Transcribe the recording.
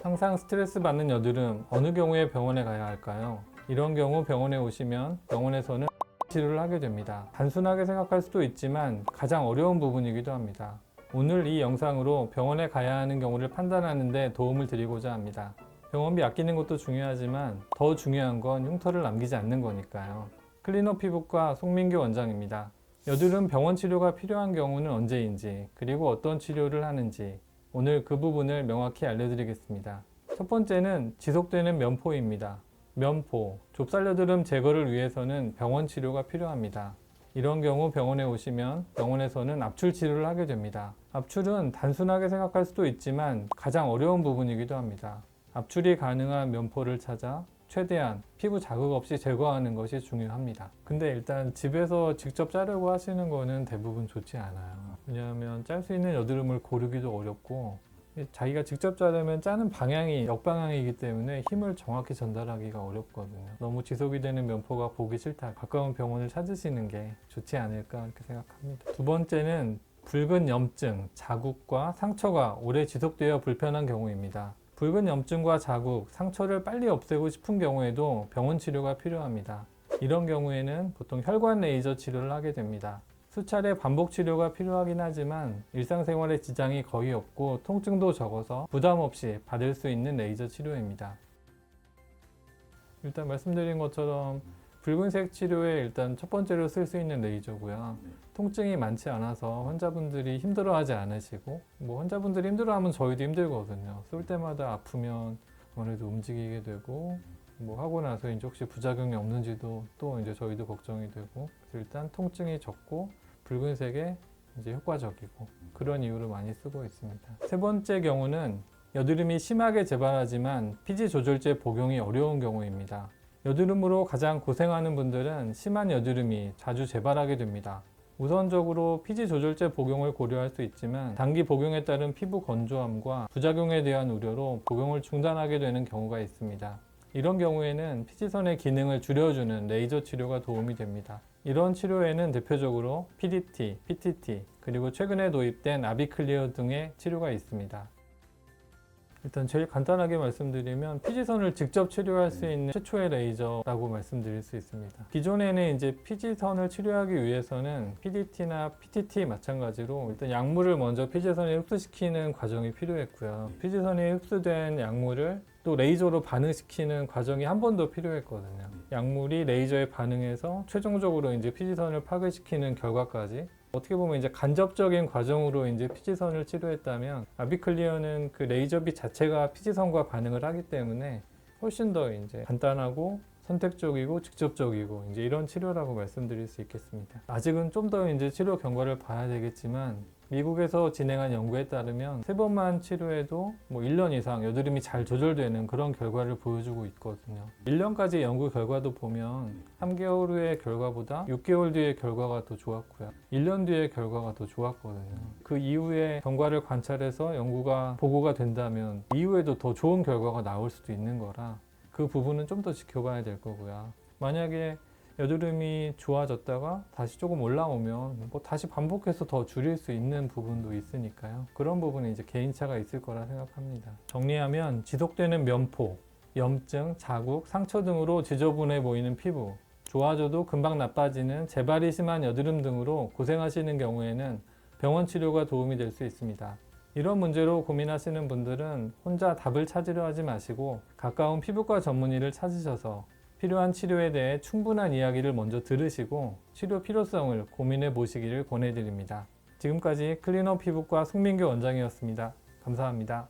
항상 스트레스 받는 여드름, 어느 경우에 병원에 가야 할까요? 이런 경우 병원에 오시면 병원에서는 치료를 하게 됩니다. 단순하게 생각할 수도 있지만 가장 어려운 부분이기도 합니다. 오늘 이 영상으로 병원에 가야 하는 경우를 판단하는 데 도움을 드리고자 합니다. 병원비 아끼는 것도 중요하지만 더 중요한 건 흉터를 남기지 않는 거니까요. 클리너 피부과 송민규 원장입니다. 여드름 병원 치료가 필요한 경우는 언제인지, 그리고 어떤 치료를 하는지 오늘 그 부분을 명확히 알려드리겠습니다. 첫 번째는 지속되는 면포입니다. 면포, 좁쌀여드름 제거를 위해서는 병원 치료가 필요합니다. 이런 경우 병원에 오시면 병원에서는 압출 치료를 하게 됩니다. 압출은 단순하게 생각할 수도 있지만 가장 어려운 부분이기도 합니다. 압출이 가능한 면포를 찾아 최대한 피부 자극 없이 제거하는 것이 중요합니다. 근데 일단 집에서 직접 자르고 하시는 거는 대부분 좋지 않아요. 왜냐하면 짤 수 있는 여드름을 고르기도 어렵고 자기가 직접 자르면 짜는 방향이 역방향이기 때문에 힘을 정확히 전달하기가 어렵거든요. 너무 지속이 되는 면포가 보기 싫다. 가까운 병원을 찾으시는 게 좋지 않을까 이렇게 생각합니다. 두 번째는 붉은 염증, 자국과 상처가 오래 지속되어 불편한 경우입니다. 붉은 염증과 자국, 상처를 빨리 없애고 싶은 경우에도 병원 치료가 필요합니다. 이런 경우에는 보통 혈관 레이저 치료를 하게 됩니다. 수차례 반복 치료가 필요하긴 하지만 일상생활에 지장이 거의 없고 통증도 적어서 부담 없이 받을 수 있는 레이저 치료입니다. 일단 말씀드린 것처럼 붉은색 치료에 일단 첫 번째로 쓸 수 있는 레이저고요. 통증이 많지 않아서 환자분들이 힘들어하지 않으시고, 환자분들이 힘들어하면 저희도 힘들거든요. 쏠 때마다 아프면 아무래도 움직이게 되고, 하고 나서 이제 혹시 부작용이 없는지도 또 이제 저희도 걱정이 되고, 그래서 일단 통증이 적고 붉은색에 이제 효과적이고 그런 이유로 많이 쓰고 있습니다. 세 번째 경우는 여드름이 심하게 재발하지만 피지 조절제 복용이 어려운 경우입니다. 여드름으로 가장 고생하는 분들은 심한 여드름이 자주 재발하게 됩니다. 우선적으로 피지 조절제 복용을 고려할 수 있지만 단기 복용에 따른 피부 건조함과 부작용에 대한 우려로 복용을 중단하게 되는 경우가 있습니다. 이런 경우에는 피지선의 기능을 줄여주는 레이저 치료가 도움이 됩니다. 이런 치료에는 대표적으로 PDT, PTT, 그리고 최근에 도입된 아비클리어 등의 치료가 있습니다. 일단 제일 간단하게 말씀드리면 피지선을 직접 치료할 수 있는 최초의 레이저라고 말씀드릴 수 있습니다. 기존에는 이제 피지선을 치료하기 위해서는 PDT나 PTT 마찬가지로 일단 약물을 먼저 피지선에 흡수시키는 과정이 필요했고요. 피지선에 흡수된 약물을 또 레이저로 반응시키는 과정이 한 번 더 필요했거든요. 약물이 레이저에 반응해서 최종적으로 이제 피지선을 파괴시키는 결과까지 어떻게 보면 이제 간접적인 과정으로 이제 피지선을 치료했다면 아비클리어는 그 레이저빛 자체가 피지선과 반응을 하기 때문에 훨씬 더 이제 간단하고 선택적이고 직접적이고 이제 이런 치료라고 말씀드릴 수 있겠습니다. 아직은 좀 더 이제 치료 경과를 봐야 되겠지만 미국에서 진행한 연구에 따르면 3번만 치료해도 1년 이상 여드름이 잘 조절되는 그런 결과를 보여주고 있거든요. 1년까지 연구 결과도 보면 3개월 후의 결과보다 6개월 뒤의 결과가 더 좋았고요. 1년 뒤의 결과가 더 좋았거든요. 그 이후에 경과를 관찰해서 연구가 보고가 된다면 이후에도 더 좋은 결과가 나올 수도 있는 거라 그 부분은 좀 더 지켜봐야 될 거고요. 만약에 여드름이 좋아졌다가 다시 조금 올라오면 다시 반복해서 더 줄일 수 있는 부분도 있으니까요. 그런 부분은 이제 개인차가 있을 거라 생각합니다. 정리하면 지속되는 면포, 염증, 자국, 상처 등으로 지저분해 보이는 피부, 좋아져도 금방 나빠지는 재발이 심한 여드름 등으로 고생하시는 경우에는 병원 치료가 도움이 될 수 있습니다. 이런 문제로 고민하시는 분들은 혼자 답을 찾으려 하지 마시고 가까운 피부과 전문의를 찾으셔서 필요한 치료에 대해 충분한 이야기를 먼저 들으시고 치료 필요성을 고민해 보시기를 권해드립니다. 지금까지 클리너 피부과 송민규 원장이었습니다. 감사합니다.